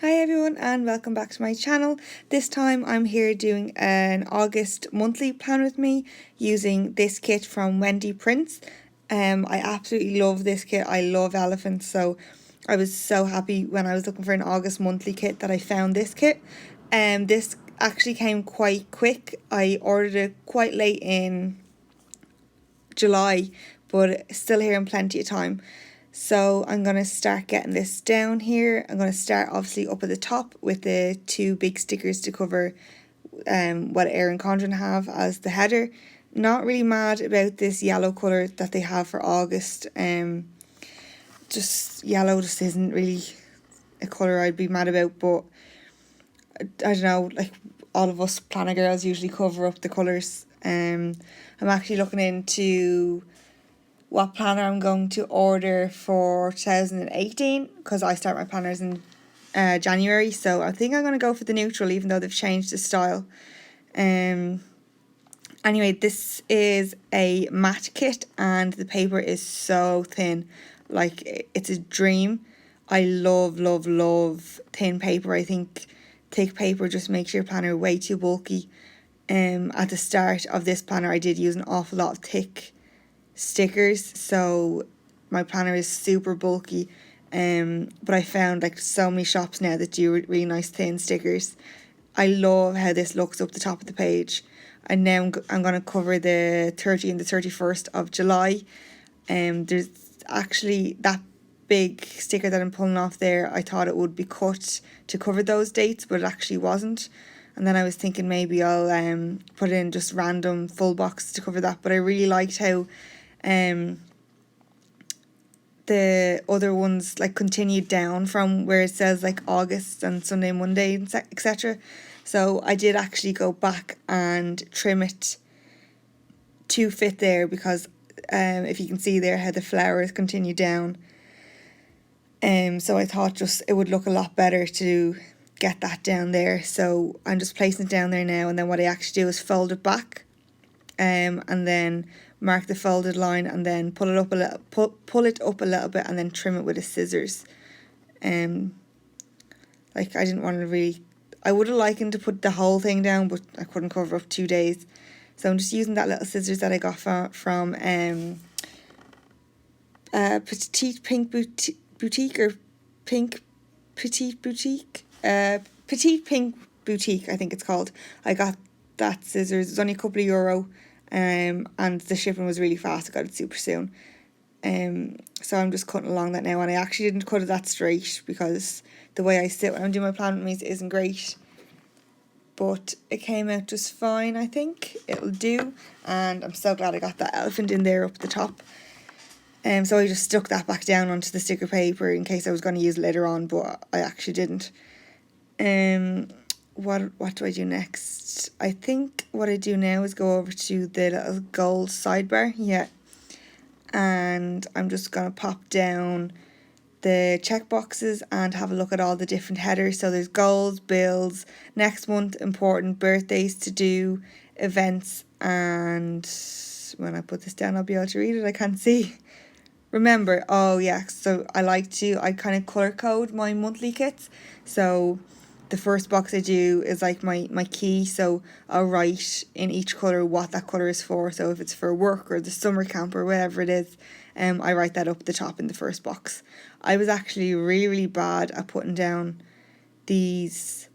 Hi everyone and welcome back to my channel. This time I'm here doing an August monthly plan with me using this kit from Wendy Prints. I absolutely love this kit. I love elephants, so I was so happy when I was looking for an August monthly kit that I found this kit. This actually came quite quick. I ordered it quite late in July, but still here in plenty of time. So I'm going to start getting this down here. I'm going to start obviously up at the top with the two big stickers to cover what Erin Condren have as the header. Not really mad about this yellow colour that they have for August. Just yellow just isn't really a colour I'd be mad about, but I don't know, like all of us planner girls usually cover up the colours. I'm actually looking into what planner I'm going to order for 2018 because I start my planners in January, so I think I'm going to go for the neutral even though they've changed the style. Anyway, this is a matte kit and the paper is so thin, like it's a dream. I love thin paper. I think thick paper just makes your planner way too bulky. At the start of this planner I did use an awful lot of thick stickers, so my planner is super bulky, but I found like so many shops now that do really nice thin stickers. I love how this looks up the top of the page. And now I'm going to cover the 30th and the 31st of July. There's actually that big sticker that I'm pulling off there. I thought it would be cut to cover those dates, but it actually wasn't. And then I was thinking maybe I'll put in just random full box to cover that. But I really liked how the other ones like continued down from where it says like August and Sunday, Monday, etc. So I did actually go back and trim it to fit there because if you can see there how the flowers continue down. So I thought just it would look a lot better to get that down there. So I'm just placing it down there now, and then what I actually do is fold it back and then mark the folded line and then pull it up a little, pull it up a little bit and then trim it with a scissors. Like I didn't want to really, I would have likened to put the whole thing down, but I couldn't cover up 2 days. So I'm just using that little scissors that I got from Petite Pink Boutique or Pink Petite Boutique, Petite Pink Boutique I think it's called. I got that scissors, it was only a couple of euro, and the shipping was really fast. I got it super soon. So I'm just cutting along that now, and I actually didn't cut it that straight because the way I sit when I'm doing my plan with me isn't great, but it came out just fine. I think it'll do, and I'm so glad I got that elephant in there up the top. So I just stuck that back down onto the sticker paper in case I was going to use it later on, but I actually didn't. What do I do next? I think what I do now is go over to the little gold sidebar, yeah, and I'm just going to pop down the check boxes and have a look at all the different headers. So there's goals, bills, next month, important, birthdays to do, events, and when I put this down I'll be able to read it. I can't see. Remember, oh yeah, so I kind of colour code my monthly kits. So the first box I do is like my key, so I'll write in each colour what that colour is for. So if it's for work or the summer camp or whatever it is, I write that up the top in the first box. I was actually really bad at putting down these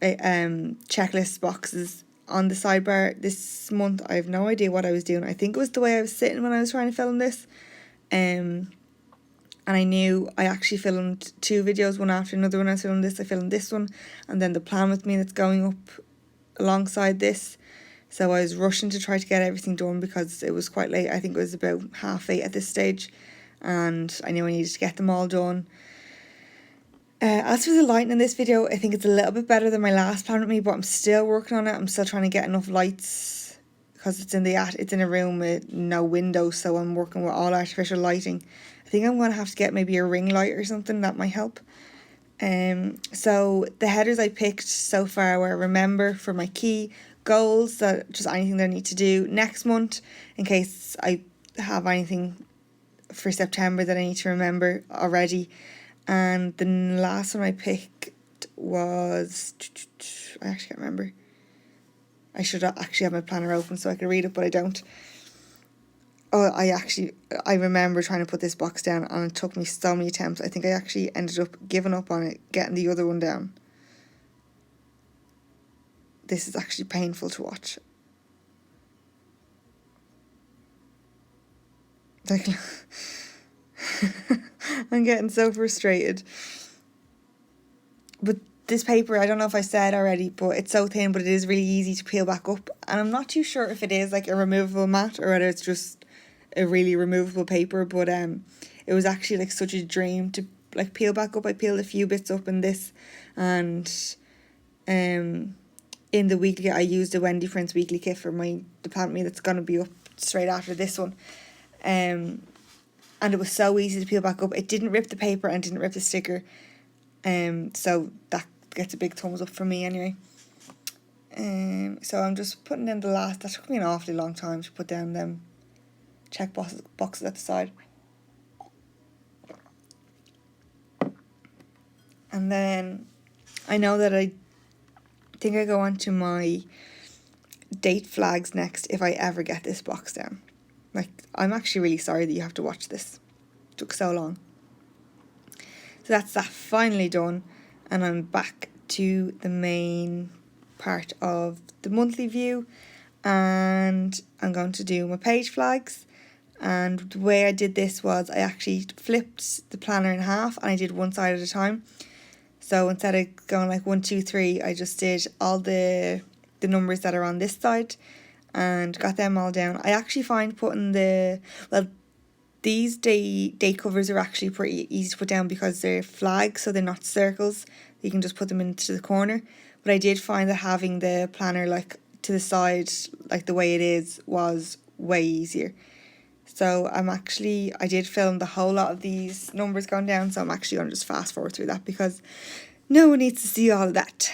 checklist boxes on the sidebar this month. I have no idea what I was doing. I think it was the way I was sitting when I was trying to film this. And I knew I actually filmed 2 videos, one after another when I was filming this. I filmed this one and then the plan with me that's going up alongside this. So I was rushing to try to get everything done because it was quite late. I think it was about 8:30 at this stage, and I knew I needed to get them all done. As for the lighting in this video, I think it's a little bit better than my last plan with me, but I'm still working on it. I'm still trying to get enough lights because it's in a room with no windows, so I'm working with all artificial lighting. I think I'm going to have to get maybe a ring light or something, that might help. So the headers I picked so far were remember for my key, goals, that just anything that I need to do next month in case I have anything for September that I need to remember already, And the last one I picked was, I actually can't remember. I should actually have my planner open so I could read it, but I don't. Oh, I remember trying to put this box down, and it took me so many attempts. I think I actually ended up giving up on it, getting the other one down. This is actually painful to watch. Like, I'm getting so frustrated. But this paper, I don't know if I said already, but it's so thin, but it is really easy to peel back up. And I'm not too sure if it is like a removable mat or whether it's just a really removable paper, but it was actually like such a dream to like peel back up. I peeled a few bits up in this, and in the weekly I used a Wendy Prints weekly kit for the plant me that's gonna be up straight after this one. And it was so easy to peel back up. It didn't rip the paper and didn't rip the sticker. So that gets a big thumbs up from me anyway. So I'm just putting in the last. That took me an awfully long time to put down them check boxes at the side. And then I know that I think I go on to my date flags next if I ever get this box down. Like, I'm actually really sorry that you have to watch this. It took so long. So that's that finally done, and I'm back to the main part of the monthly view, and I'm going to do my page flags. And the way I did this was I actually flipped the planner in half and I did one side at a time. So instead of going like 1, 2, 3, I just did all the numbers that are on this side and got them all down. I actually find putting these day covers are actually pretty easy to put down because they're flags, so they're not circles. You can just put them into the corner. But I did find that having the planner like to the side, like the way it is, was way easier. So I did film the whole lot of these numbers going down, so I'm actually going to just fast forward through that because no one needs to see all of that.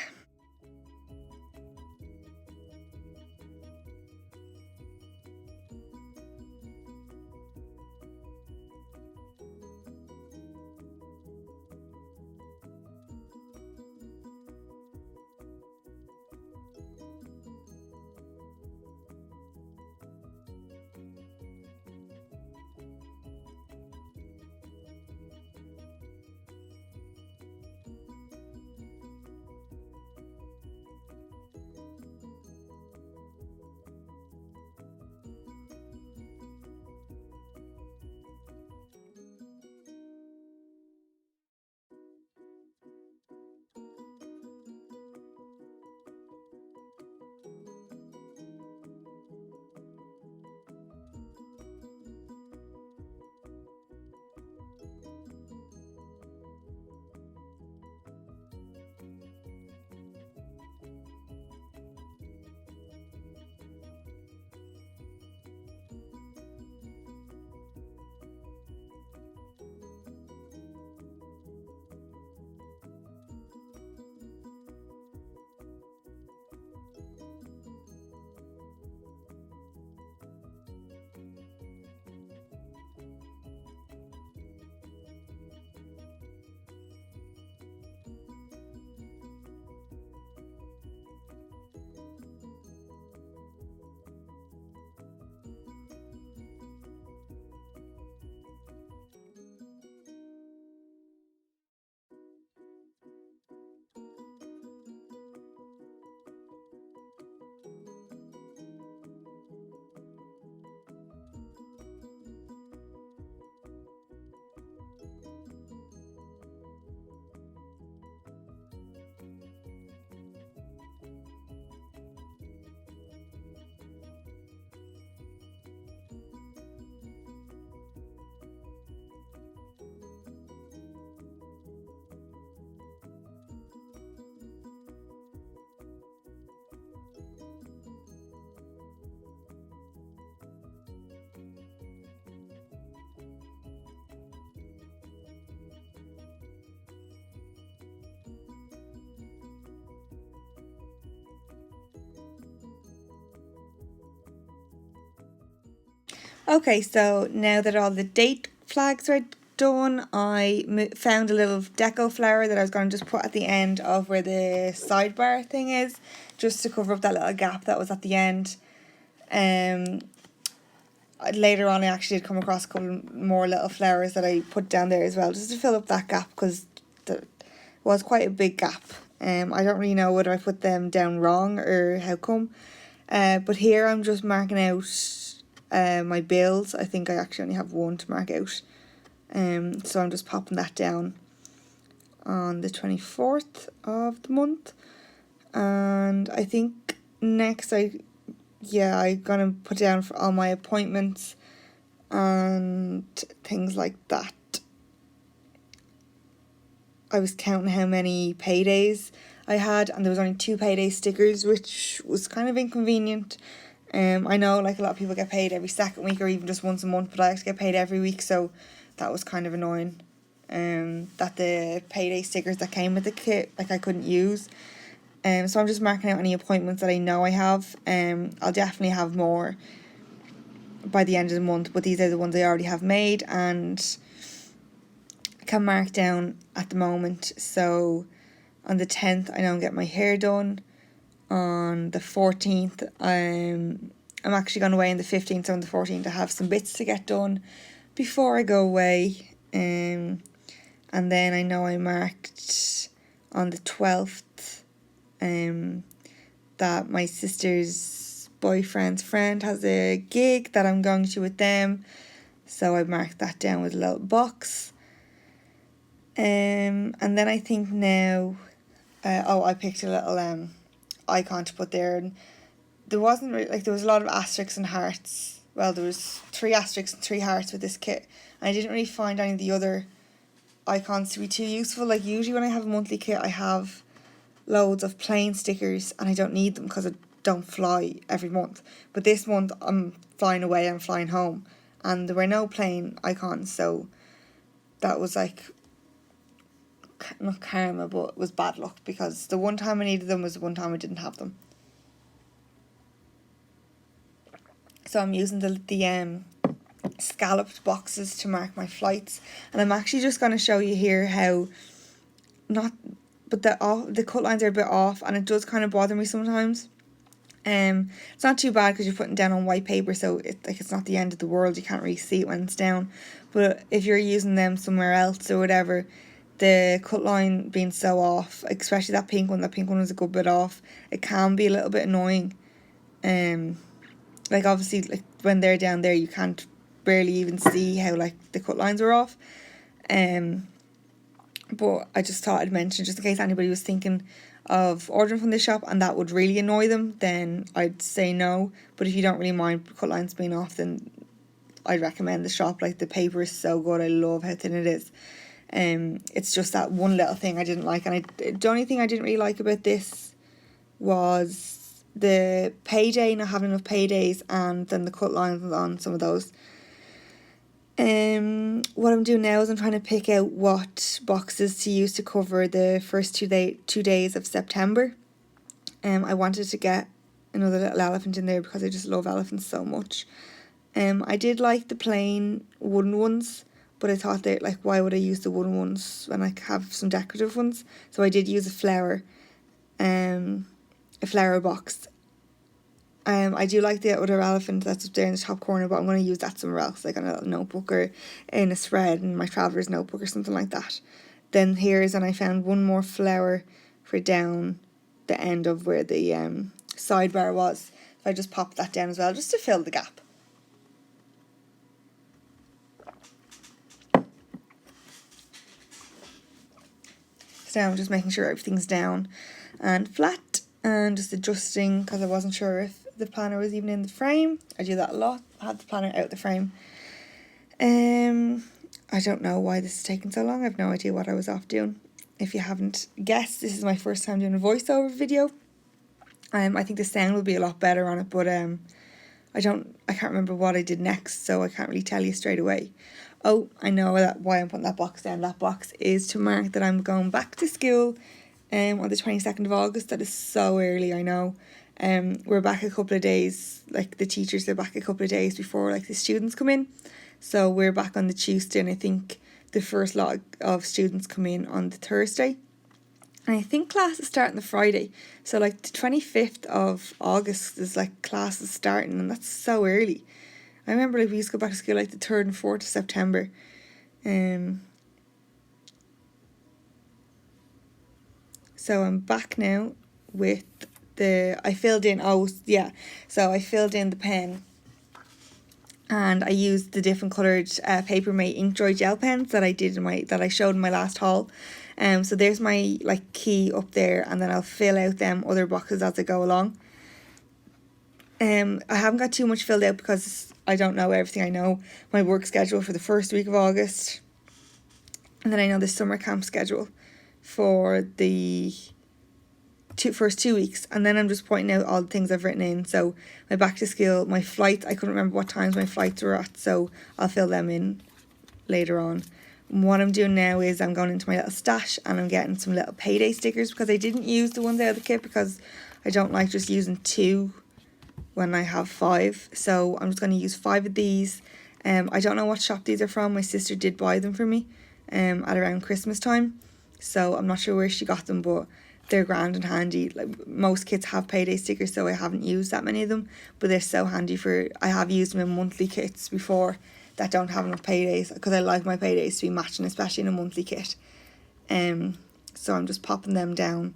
Okay, so now that all the date flags are done, I found a little deco flower that I was going to just put at the end of where the sidebar thing is, just to cover up that little gap that was at the end. Later on I actually did come across a couple more little flowers that I put down there as well, just to fill up that gap, because there was quite a big gap. I don't really know whether I put them down wrong or how come. But here I'm just marking out my bills. I think I actually only have one to mark out. So I'm just popping that down on the 24th of the month. And I think next I'm gonna put down for all my appointments and things like that. I was counting how many paydays I had, and there was only 2 payday stickers, which was kind of inconvenient. I know like a lot of people get paid every second week or even just once a month, but I actually get paid every week, so that was kind of annoying. That the payday stickers that came with the kit, like, I couldn't use. So I'm just marking out any appointments that I know I have. I'll definitely have more by the end of the month, but these are the ones I already have made and can mark down at the moment. So on the 10th I know I'm getting my hair done. On the 14th I'm actually going away on the 15th, so on the 14th I have some bits to get done before I go away. And then I know I marked on the 12th that my sister's boyfriend's friend has a gig that I'm going to with them, so I marked that down with a little box. And then I think now I picked a little icon to put there, and there wasn't really, like, there was a lot of asterisks and hearts. Well, there was 3 asterisks and 3 hearts with this kit, and I didn't really find any of the other icons to be too useful. Like, usually when I have a monthly kit I have loads of plain stickers and I don't need them because I don't fly every month, but this month I'm flying away, I'm flying home, and there were no plain icons, so that was like, not karma, but it was bad luck, because the one time I needed them was the one time I didn't have them. So I'm using the scalloped boxes to mark my flights, and I'm actually just going to show you here how the cut lines are a bit off, and it does kind of bother me sometimes. It's not too bad because you're putting down on white paper, so it's not the end of the world. You can't really see it when it's down. But if you're using them somewhere else or whatever, the cut line being so off, especially that pink one was a good bit off, it can be a little bit annoying. Like, obviously, like, when they're down there you can't barely even see how, like, the cut lines are off. But I just thought I'd mention, just in case anybody was thinking of ordering from this shop and that would really annoy them, then I'd say no. But if you don't really mind cut lines being off, then I'd recommend the shop. Like, the paper is so good, I love how thin it is. It's just that one little thing I didn't like, and the only thing I didn't really like about this was the payday, not having enough paydays, and then the cut lines on some of those. What I'm doing now is I'm trying to pick out what boxes to use to cover the first 2 days of September. I wanted to get another little elephant in there because I just love elephants so much. I did like the plain wooden ones, but I thought that, like, why would I use the wooden ones when I have some decorative ones? So I did use a flower box. I do like the other elephant that's up there in the top corner, but I'm going to use that somewhere else, like on a little notebook or in a spread in my traveller's notebook or something like that. Then here's, and I found one more flower for down the end of where the sidebar was. So I just popped that down as well, just to fill the gap. So now I'm just making sure everything's down and flat, and just adjusting because I wasn't sure if the planner was even in the frame. I do that a lot. I have the planner out the frame. I don't know why this is taking so long. I have no idea what I was off doing. If you haven't guessed, this is my first time doing a voiceover video. I think the sound will be a lot better on it, but I can't remember what I did next, so I can't really tell you straight away. Oh, I know why I'm putting that box down. That box is to mark that I'm going back to school on the 22nd of August. That is so early, I know. We're back a couple of days, like, the teachers are back a couple of days before, like, the students come in. So we're back on the Tuesday, and I think the first lot of students come in on the Thursday. And I think classes start on the Friday. So like the 25th of August is like classes starting, and that's so early. I remember like we used to go back to school like the 3rd and 4th of September. So I'm back now with I filled in the pen, and I used the different coloured Papermate Inkjoy gel pens that I showed in my last haul. So there's my like key up there, and then I'll fill out them other boxes as I go along. I haven't got too much filled out because I don't know everything. I know my work schedule for the first week of August, and then I know the summer camp schedule for the first 2 weeks, and then I'm just pointing out all the things I've written in. So my back to school, my flights, I couldn't remember what times my flights were at, so I'll fill them in later on. And what I'm doing now is I'm going into my little stash and I'm getting some little payday stickers, because I didn't use the ones out of the kit because I don't like just using 2 when I have 5. So I'm just going to use 5 of these. I don't know what shop these are from. My sister did buy them for me at around Christmas time, so I'm not sure where she got them, but they're grand and handy. Like most kids have payday stickers, so I haven't used that many of them, but they're so handy I have used them in monthly kits before that don't have enough paydays, because I like my paydays to be matching, especially in a monthly kit. So I'm just popping them down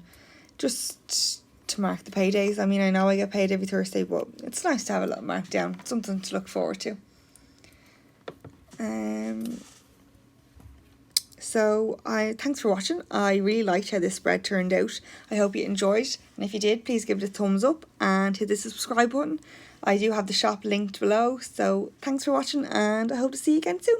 just to mark the paydays. I mean, I know I get paid every Thursday, but it's nice to have a little mark down, something to look forward to. So thanks for watching. I really liked how this spread turned out. I hope you enjoyed, and if you did, please give it a thumbs up and hit the subscribe button. I do have the shop linked below, so thanks for watching, and I hope to see you again soon.